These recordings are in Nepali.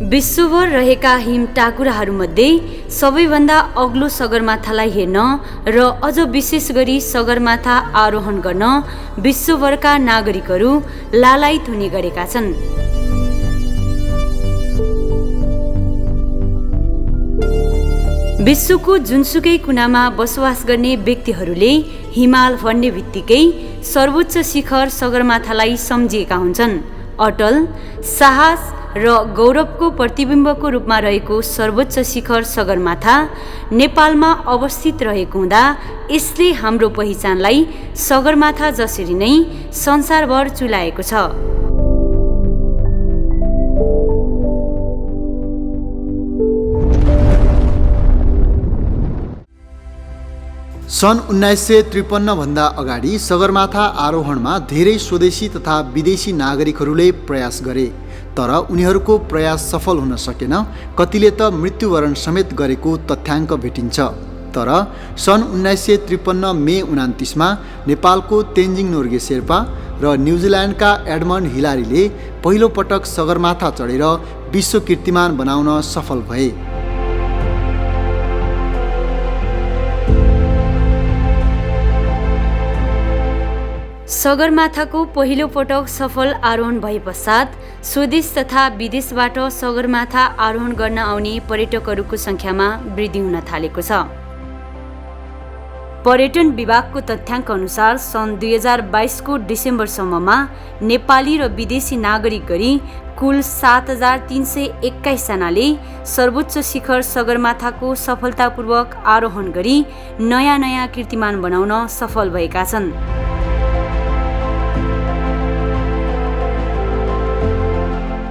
विश्वभर रहेका हिम टाकुराहरूमध्ये सबैभन्दा अग्लो सगरमाथालाई हेर्न र अझ विशेष गरी सगरमाथा आरोहण गर्न विश्वभरका नागरिकहरू लालायित हुने गरेका छन्। विश्वको जुनसुकै कुनामा बसोबास गर्ने व्यक्तिहरूले हिमाल भन्ने बित्तिकै सर्वोच्च शिखर सगरमाथालाई सम्झिएका हुन्छन्। अटल, साहस र गौरवको प्रतिबिम्बको रूपमा रहेको सर्वोच्च शिखर सगरमाथा नेपालमा अवस्थित रहेको हुँदा यसले हाम्रो पहिचानलाई सगरमाथा जसरी नै संसारभर चुलाएको छ। सन् 1953 भन्दा अगाडि सगरमाथा आरोहणमा धेरै स्वदेशी तथा विदेशी नागरिकहरूले प्रयास गरे, तर उनीहरूको प्रयास सफल हुन सकेन। कतिले त मृत्युवरण समेत गरेको तथ्याङ्क भेटिन्छ। तर सन् 1953 मे 29मा नेपालको तेन्जिङ नोर्गे शेर्पा र न्युजिल्यान्डका एडमन्ड हिलारीले पहिलो पटक सगरमाथा चढेर विश्व कीर्तिमान बनाउन सफल भए। सगरमाथाको पहिलो पटक सफल आरोहण भए पश्चात स्वदेश तथा विदेशबाट सगरमाथा आरोहण गर्न आउने पर्यटकहरूको सङ्ख्यामा वृद्धि हुन थालेको छ। पर्यटन विभागको तथ्याङ्क अनुसार सन् 2022 को डिसेम्बरसम्ममा नेपाली र विदेशी नागरिक गरी कुल 7,321 जनाले सर्वोच्च शिखर सगरमाथाको सफलतापूर्वक आरोहण गरी नयाँ कीर्तिमान बनाउन सफल भएका छन्।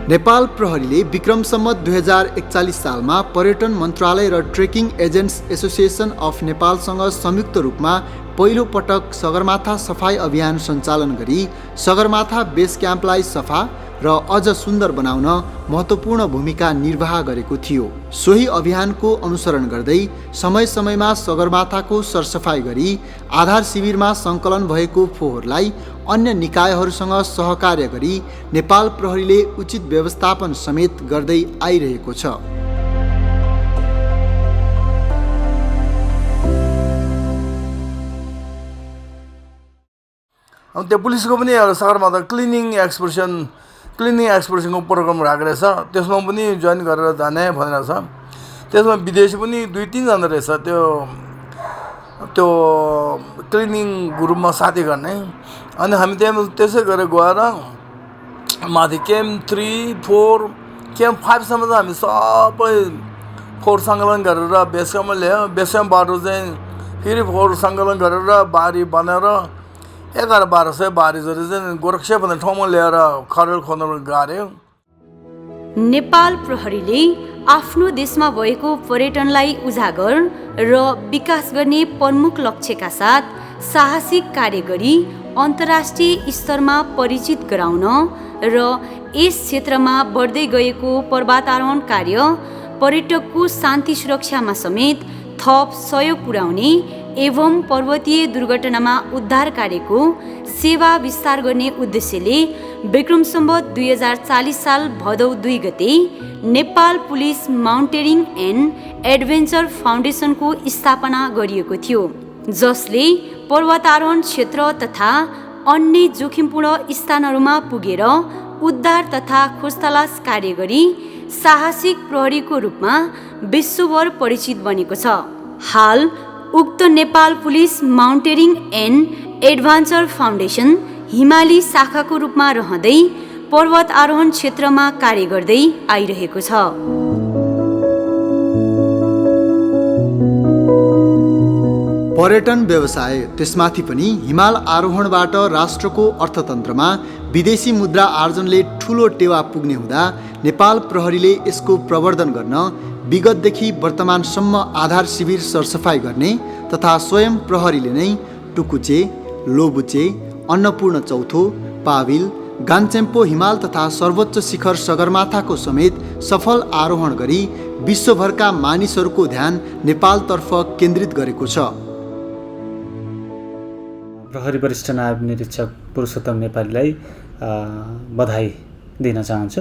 नेपाल प्रहरीले विक्रम सम्वत 2041 सालमा पर्यटन मन्त्रालय र ट्रेकिङ एजेन्ट्स एसोसिएसन अफ नेपालसँग संयुक्त रूपमा पहिलो पटक सगरमाथा सफाई अभियान सञ्चालन गरी सगरमाथा बेस क्याम्पलाई सफा र अझ सुन्दर बनाउन महत्त्वपूर्ण भूमिका निर्वाह गरेको थियो। सोही अभियानको अनुसरण गर्दै समय समयमा सगरमाथाको सरसफाई गरी आधार शिविरमा सङ्कलन भएको फोहोरलाई अन्य निकायहरूसँग सहकार्य गरी नेपाल प्रहरीले उचित व्यवस्थापन समेत गर्दै आइरहेको छ। त्यो पुलिसको पनि सगरमाथा क्लिनिङ एक्सपर्सनको प्रोग्राम राखेको रहेछ। त्यसमा पनि जोइन गरेर जाने भनेर छ। त्यसमा विदेशी पनि 2-3 जना रहेछ त्यो क्लिनिङ ग्रुपमा साथी गर्ने। अनि हामी त्यसै गरेर गएर माथि क्याम्प 3, 4, क्याम्प 5 सम्म चाहिँ हामी सबै फोहोर सङ्कलन गरेर बेस क्याम्पमा ल्यायो। बेस क्याम्पबाट चाहिँ फेरि फोहोर सङ्कलन गरेर बारी बनाएर 1100-1200 बारी जति चाहिँ गोरक्षा भन्ने ठाउँमा ल्याएर खरेल खोज्न गाह्रो। नेपाल प्रहरीले आफ्नो देशमा भएको पर्यटनलाई उजागर र विकास गर्ने प्रमुख लक्ष्यका साथ साहसिक कार्य गरी अन्तर्राष्ट्रिय स्तरमा परिचित गराउन र यस क्षेत्रमा बढ्दै गएको पर्वतारोहण कार्य पर्यटकको शान्ति सुरक्षामा समेत थप सहयोग पुर्याउने एवं पर्वतीय दुर्घटनामा उद्धार कार्यको सेवा विस्तार गर्ने उद्देश्यले विक्रम सम्वत 2040 साल भदौ 2 गते Nepal police mountaineering and adventure फाउन्डेसनको स्थापना गरिएको थियो, जसले पर्वतारोहण क्षेत्र तथा अन्य जोखिमपूर्ण स्थानहरूमा पुगेर उद्धार तथा खोजतलास कार्य गरी साहसिक प्रहरीको रूपमा विश्वभर परिचित बनेको छ। हाल उक्त Nepal police mountaineering and adventure foundation हिमाली शाखाको रूपमा रहँदै पर्वत आरोहण क्षेत्रमा कार्य गर्दै आइरहेको छ। पर्यटन व्यवसाय त्यसमाथि पनि हिमाल आरोहणबाट राष्ट्रको अर्थतन्त्रमा विदेशी मुद्रा आर्जनले ठूलो टेवा पुग्ने हुँदा नेपाल प्रहरीले यसको प्रवर्धन गर्न विगतदेखि वर्तमानसम्म आधार शिविर सरसफाई गर्ने तथा स्वयं प्रहरीले नै टुकुचे, लोबुचे, अन्नपूर्ण चौथो, पाविल, गान्चेम्पो हिमाल तथा सर्वोच्च शिखर सगरमाथाको समेत सफल आरोहण गरी विश्वभरका मानिसहरूको ध्यान नेपालतर्फ केन्द्रित गरेको छ। प्रहरी वरिष्ठ नायब निरीक्षक पुरुषोत्तम नेपालीलाई बधाई दिन चाहन्छु।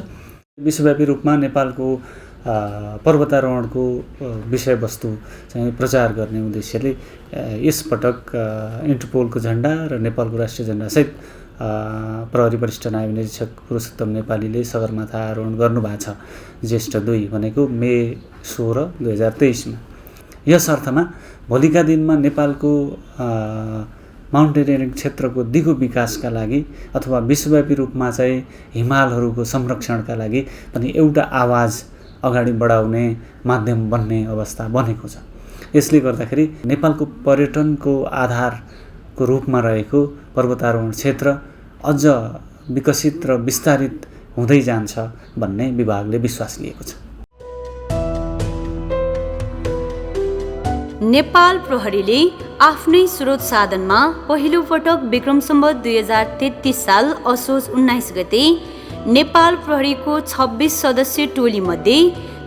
विश्वव्यापी रूपमा नेपालको पर्वतारोहणको विषयवस्तु चाहिँ प्रचार गर्ने उद्देश्यले यसपटक इन्टरपोलको झन्डा र नेपालको राष्ट्रिय झन्डासहित प्रहरी वरिष्ठ नायब निरीक्षक पुरुषोत्तम नेपालीले सगरमाथा आरोहण गर्नुभएको छ ज्येष्ठ 2 भनेको मे 16, 2023मा। यस अर्थमा भोलिका दिनमा नेपालको माउन्टेनियरिङ क्षेत्रको दिगो विकासका लागि अथवा विश्वव्यापी रूपमा चाहिँ हिमालहरूको संरक्षणका लागि पनि एउटा आवाज अगाडि बढाउने माध्यम बन्ने अवस्था बनेको छ। यसले गर्दाखेरि नेपालको पर्यटनको आधारको रूपमा रहेको पर्वतारोहण क्षेत्र अझ विकसित र विस्तारित हुँदै जान्छ भन्ने विभागले विश्वास लिएको छ। नेपाल प्रहरीले आफ्नै स्रोत साधनमा पहिलो पटक विक्रम सम्वत 2033 साल असोज 19 गते नेपाल प्रहरीको 26 सदस्यीय टोलीमध्ये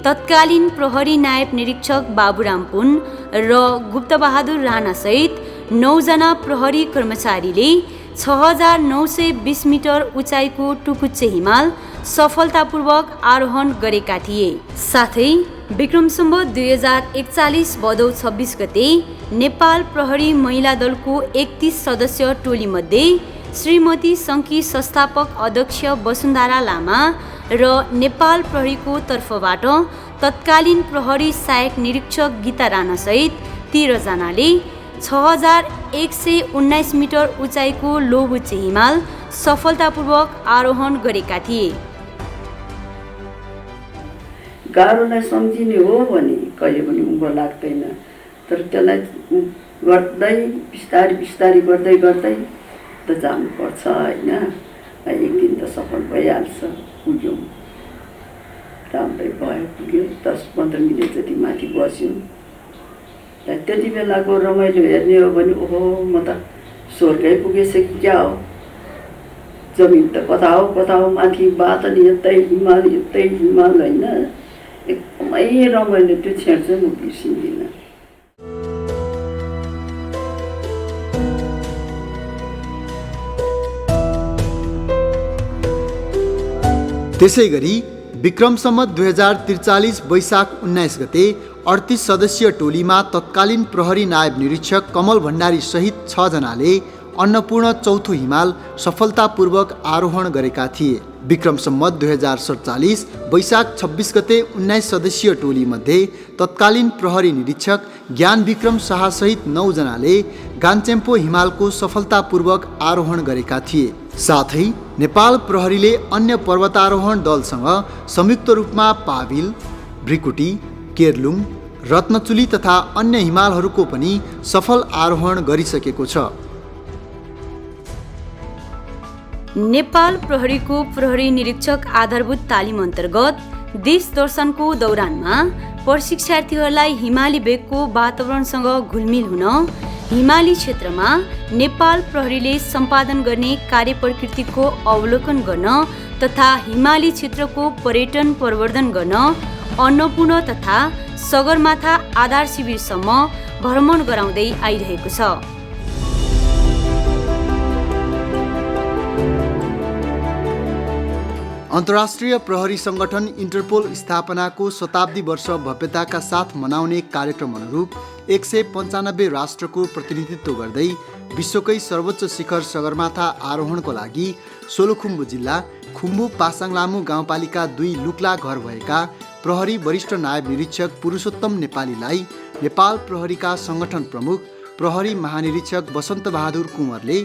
तत्कालीन प्रहरी नायब निरीक्षक बाबुराम पुन र गुप्तबहादुर राणासहित 9 जना प्रहरी कर्मचारीले 6920 मिटर उचाइको टुकुच्चे हिमाल सफलतापूर्वक आरोहण गरेका थिए। साथै विक्रम सम्वत 2041 भदौ 26 गते नेपाल प्रहरी महिला दलको 31 सदस्य टोलीमध्ये श्रीमती सङ्घकी संस्थापक अध्यक्ष वसुन्धरा लामा र नेपाल प्रहरीको तर्फबाट तत्कालीन प्रहरी सहायक निरीक्षक गीता राणासहित 13 जनाले 6119 मिटर उचाइको लोबुच्चे हिमाल सफलतापूर्वक आरोहण गरेका थिए। गाह्रोलाई सम्झिने हो भने कहिले पनि उँभो लाग्दैन, तर त्यसलाई गर्दै बिस्तारी बिस्तारी गर्दै गर्दै त जानुपर्छ होइन। एक दिन त सफल भइहाल्छ। पुग्यौँ, राम्रै भयो, पुग्यो। 10-15 मिनट जति माथि बस्यौँ। त्यति बेलाको रमाइलो हेर्ने हो भने ओहो म त स्वर्गै पुगेछ कि क्या हो। जमिन त कता हो माथि बादल यतै हिमाल होइन। एकदमै रमाइलो, त्यो क्षण चाहिँ म बिर्सिँदिनँ। त्यसै गरी विक्रम सम्वत 2043 वैशाख 19 गते 38 सदस्यीय टोलीमा तत्कालीन प्रहरी नायब निरीक्षक कमल भण्डारी सहित 6 जनाले अन्नपूर्ण चौथो हिमाल सफलतापूर्वक आरोहण गरेका थिए। विक्रम सम्वत 2047 वैशाख 26 गते 19 सदस्यीय टोलीमध्ये तत्कालीन प्रहरी निरीक्षक ज्ञान विक्रम शाह सहित 9 जनाले गान्चेम्पो हिमालको सफलतापूर्वक आरोहण गरेका थिए। साथै नेपाल प्रहरीले अन्य पर्वतारोहण दलसँग संयुक्त रूपमा पाविल, भ्रिकुटी, केर्लुङ, रत्नचुली तथा अन्य हिमालहरूको पनि सफल आरोहण गरिसकेको छ। नेपाल प्रहरीको प्रहरी निरीक्षक आधारभूत तालिम अन्तर्गत देश दर्शनको दौरानमा प्रशिक्षार्थीहरूलाई हिमाली भेगको वातावरणसँग घुलमिल हुन, हिमाली क्षेत्रमा नेपाल प्रहरीले सम्पादन गर्ने कार्य प्रकृतिको अवलोकन गर्न तथा हिमाली क्षेत्रको पर्यटन प्रवर्धन गर्न अन्नपूर्ण तथा सगरमाथा आधार शिविरसम्म भ्रमण गराउँदै आइरहेको छ। अन्तर्राष्ट्रिय प्रहरी सङ्गठन इन्टरपोल स्थापनाको शताब्दी वर्ष भव्यताका साथ मनाउने कार्यक्रम अनुरूप 195 राष्ट्रको प्रतिनिधित्व गर्दै विश्वकै सर्वोच्च शिखर सगरमाथा आरोहणको लागि सोलुखुम्बु जिल्ला खुम्बु पासाङलामु गाउँपालिका 2 लुक्ला घर भएका प्रहरी वरिष्ठ नायब निरीक्षक पुरुषोत्तम नेपालीलाई नेपाल प्रहरीका सङ्गठन प्रमुख प्रहरी महानिरीक्षक वसन्त बहादुर कुँवरले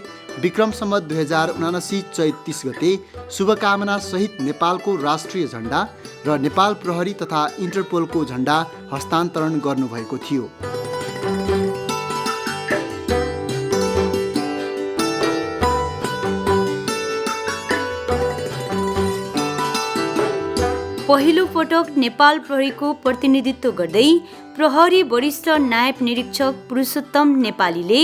विक्रम सम्वत 2079 चैत 30 गते शुभकामना सहित नेपालको राष्ट्रिय झण्डा र नेपाल प्रहरी तथा इन्टरपोलको झण्डा हस्तान्तरण गर्नुभएको थियो। पहिलो पटक नेपाल प्रहरीको प्रतिनिधित्व गर्दै प्रहरी वरिष्ठ नायब निरीक्षक पुरुषोत्तम नेपालीले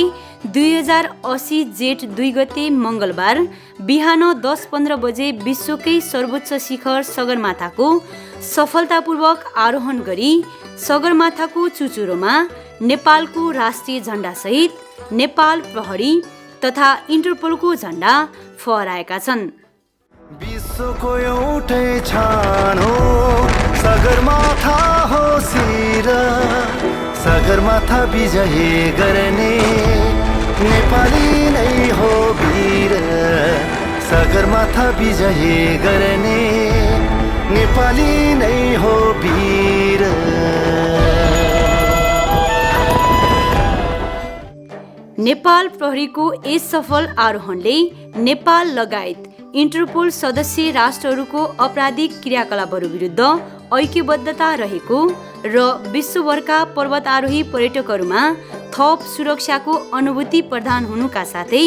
2080 जेठ 2 गते मङ्गलबार बिहान 10:15 बजे विश्वकै सर्वोच्च शिखर सगरमाथाको सफलतापूर्वक आरोहण गरी सगरमाथाको चुचुरोमा नेपालको राष्ट्रिय झण्डासहित नेपाल प्रहरी तथा इन्टरपोलको झण्डा फहराएका छन्। वर्षको एउटै छान हो सगरमाथा हो शिर सगरमाथा विजय गर्ने नेपाली नै हो वीर सगरमाथा विजय गर्ने नेपाली नै हो वीर। नेपाल प्रहरीको यस सफल आरोहणले नेपाल लगायत इन्टरपोल सदस्य राष्ट्रहरूको आपराधिक क्रियाकलापहरू विरुद्ध ऐक्यबद्धता रहेको र विश्वभरका पर्वतारोही पर्यटकहरूमा थप सुरक्षाको अनुभूति प्रदान हुनुका साथै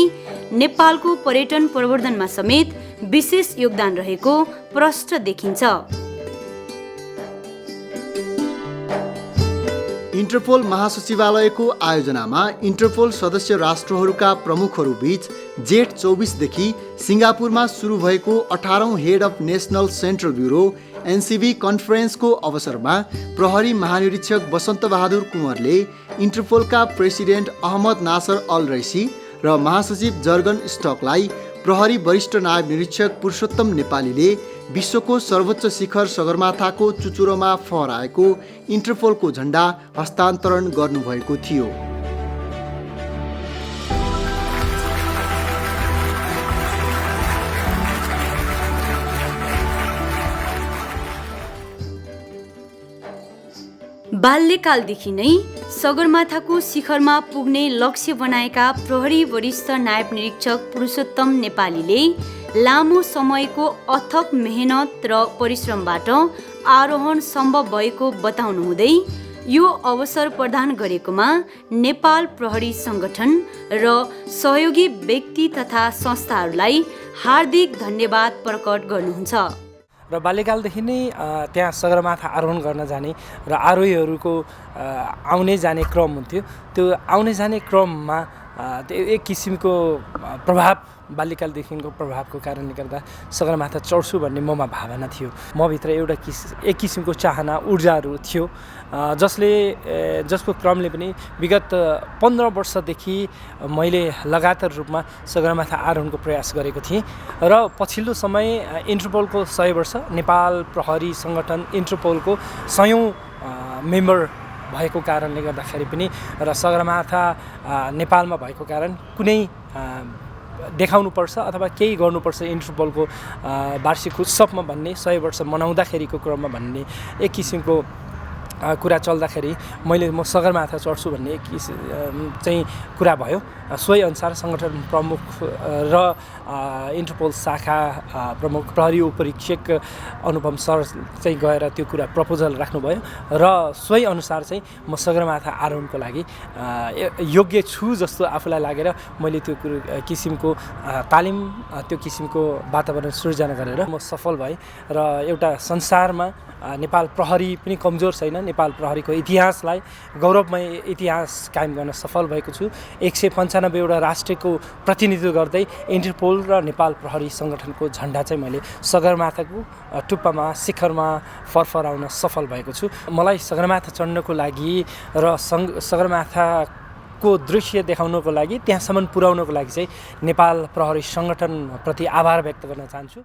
नेपालको पर्यटन प्रवर्धनमा समेत विशेष योगदान रहेको प्रष्ट देखिन्छ। इन्टरपोल महासचिवालयको आयोजनामा इन्टरपोल सदस्य राष्ट्रहरूका प्रमुखहरूबीच जेठ 24 देखि सिङ्गापुरमा सुरु भएको 18औं head of national central bureau NCB कन्फरेन्सको अवसरमा प्रहरी महानिरीक्षक बसन्तबहादुर कुँवरले इन्टरपोलका president Ahmed Naser Al Raisi र महासचिव जर्गन स्टकलाई प्रहरी वरिष्ठ नायब निरीक्षक पुरुषोत्तम नेपालीले विश्वको सर्वोच्च शिखर सगरमाथाको चुचुरोमा फहराएको इन्टरपोलको झण्डा हस्तान्तरण गर्नुभएको थियो। बाल्यकालदेखि नै सगरमाथाको शिखरमा पुग्ने लक्ष्य बनाएका प्रहरी वरिष्ठ नायब निरीक्षक पुरुषोत्तम नेपालीले लामो समयको अथक मेहनत र परिश्रमबाट आरोहण सम्भव भएको बताउनुहुँदै यो अवसर प्रदान गरेकोमा नेपाल प्रहरी सङ्गठन र सहयोगी व्यक्ति तथा संस्थाहरूलाई हार्दिक धन्यवाद प्रकट गर्नुहुन्छ। र बाल्यकालदेखि नै त्यहाँ सगरमाथा आरोहण गर्न जाने र आरोहीहरूको आउने जाने क्रम हुन्थ्यो। त्यो आउने जाने क्रममा एक किसिमको प्रभाव बाल्यकालदेखिको प्रभावको कारणले गर्दा सगरमाथा चढ्छु भन्ने ममा भावना थियो। मभित्र एक किसिमको चाहना ऊर्जाहरू थियो जसको क्रमले पनि विगत 15 वर्षदेखि मैले लगातार रूपमा सगरमाथा आरोहणको प्रयास गरेको थिएँ र पछिल्लो समय इन्टरपोलको 100 वर्ष नेपाल प्रहरी सङ्गठन इन्टरपोलको 100औं मेम्बर भएको कारणले गर्दाखेरि पनि र सगरमाथा नेपालमा भएको कारण कुनै देखाउनुपर्छ अथवा केही गर्नुपर्छ इन्टरपोलको वार्षिक उत्सवमा भन्ने 100 वर्ष मनाउँदाखेरिको क्रममा भन्ने एक किसिमको कुरा चल्दाखेरि म सगरमाथा चढ्छु भन्ने चाहिँ कुरा भयो। सोही अनुसार सङ्गठन प्रमुख र इन्टरपोल शाखा प्रमुख प्रहरी उपरीक्षक अनुपम सर चाहिँ गएर त्यो कुरा प्रपोजल राख्नुभयो र सोही अनुसार चाहिँ म सगरमाथा आरोहणको लागि योग्य छु जस्तो आफूलाई लागेर मैले त्यो किसिमको तालिम त्यो किसिमको वातावरण सृजना गरेर म सफल भएँ र एउटा संसारमा नेपाल प्रहरी पनि कमजोर छैन, नेपाल प्रहरीको इतिहासलाई गौरवमय इतिहास कायम गर्न सफल भएको छु। 195 वटा राष्ट्रको प्रतिनिधित्व गर्दै इन्टरपोल र नेपाल प्रहरी सङ्गठनको झन्डा चाहिँ मैले सगरमाथाको टुप्पामा शिखरमा फरफराउन सफल भएको छु। मलाई सगरमाथा चढ्नको लागि र सगरमाथाको दृश्य देखाउनको लागि त्यहाँसम्म पुर्याउनको लागि चाहिँ नेपाल प्रहरी सङ्गठनप्रति आभार व्यक्त गर्न चाहन्छु।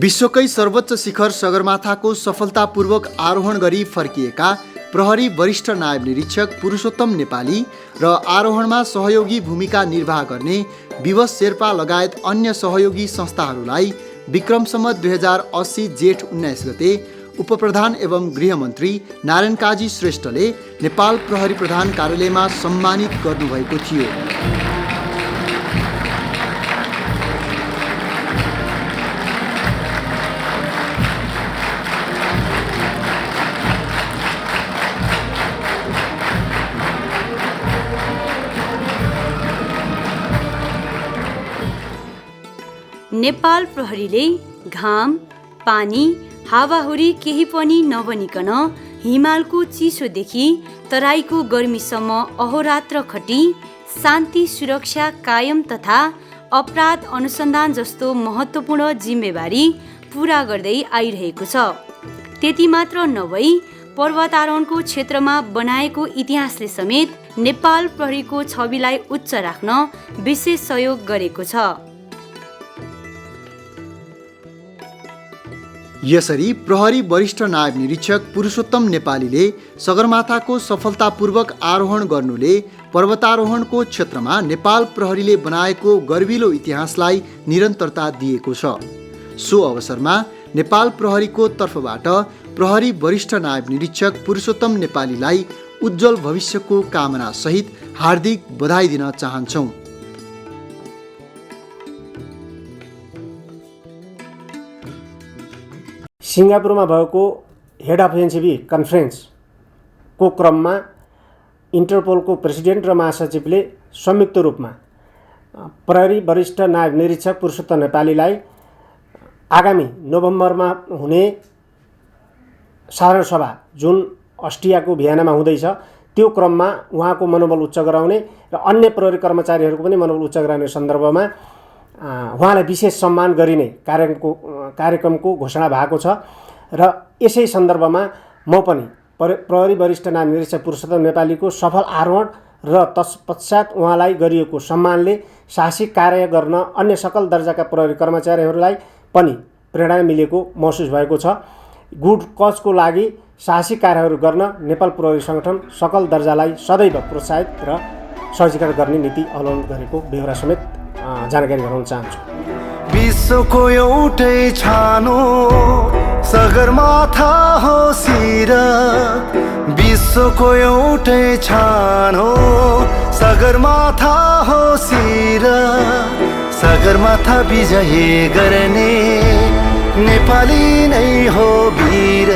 विश्वकै सर्वोच्च शिखर सगरमाथाको सफलतापूर्वक आरोहण गरी फर्किएका प्रहरी वरिष्ठ नायब निरीक्षक पुरुषोत्तम नेपाली र आरोहणमा सहयोगी भूमिका निर्वाह गर्ने विवश शेर्पा लगायत अन्य सहयोगी संस्थाहरूलाई विक्रम सम्वत 2080 जेठ 19 गते उपप्रधान एवं गृहमन्त्री नारायण काजी श्रेष्ठले नेपाल प्रहरी प्रधान कार्यालयमा सम्मानित गर्नुभएको थियो। नेपाल प्रहरीले घाम, पानी हावाहुरी केही पनि नबनिकन हिमालको चिसोदेखि तराईको गर्मीसम्म अहोरात्र खटी शान्ति सुरक्षा कायम तथा अपराध अनुसन्धान जस्तो महत्त्वपूर्ण जिम्मेवारी पुरा गर्दै आइरहेको छ। त्यति मात्र नभई पर्वतारोहणको क्षेत्रमा बनाएको इतिहासले समेत नेपाल प्रहरीको छविलाई उच्च राख्न विशेष सहयोग गरेको छ। यसरी प्रहरी वरिष्ठ नायब निरीक्षक पुरुषोत्तम नेपालीले सगरमाथाको सफलतापूर्वक आरोहण गर्नुले पर्वतारोहणको क्षेत्रमा नेपाल प्रहरीले बनाएको गर्विलो इतिहासलाई निरन्तरता दिएको छ। सो अवसरमा नेपाल प्रहरीको तर्फबाट प्रहरी वरिष्ठ नायब निरीक्षक पुरुषोत्तम नेपालीलाई उज्जवल भविष्यको कामना सहित हार्दिक बधाई दिन चाहन्छौँ। सिङ्गापुरमा भएको हेड अफ एनसिबी कन्फरेन्सको क्रममा इन्टरपोलको प्रेसिडेन्ट र महासचिवले संयुक्त रूपमा प्रहरी वरिष्ठ नायब निरीक्षक पुरुषोत्तम नेपालीलाई आगामी नोभेम्बरमा हुने साधारण सभा जुन अस्ट्रियाको भियनामा हुँदैछ त्यो क्रममा उहाँको मनोबल उच्च गराउने र अन्य प्रहरी कर्मचारीहरूको पनि मनोबल उच्च गराउने सन्दर्भमा उहाँलाई विशेष सम्मान गरिने कार्यक्रमको घोषणा भएको छ र यसै सन्दर्भमा म पनि प्रहरी वरिष्ठ नायब निरीक्षक पुरुषोत्तम नेपालीको सफल आरोहण र तत्पश्चात उहाँलाई गरिएको सम्मानले साहसिक कार्य गर्न अन्य सकल दर्जाका प्रहरी कर्मचारीहरूलाई पनि प्रेरणा मिलेको महसुस भएको छ। गुड कजको लागि साहसिक कार्यहरू गर्न नेपाल प्रहरी सङ्गठन सकल दर्जालाई सदैव प्रोत्साहित र सहजीकरण गर्ने नीति अवलम्बन गरेको बेहोरा समेत जानकारी गराउन चाहन्छु। विश्वको एउटै छानो सगरमाथा हो शिर, विश्वको एउटै छानो सगरमाथा हो शिर, सगरमाथा विजय गर्ने नेपाली नै हो वीर,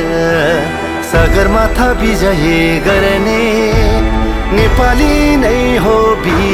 सगरमाथा विजय गर्ने नेपाली नै हो वीर।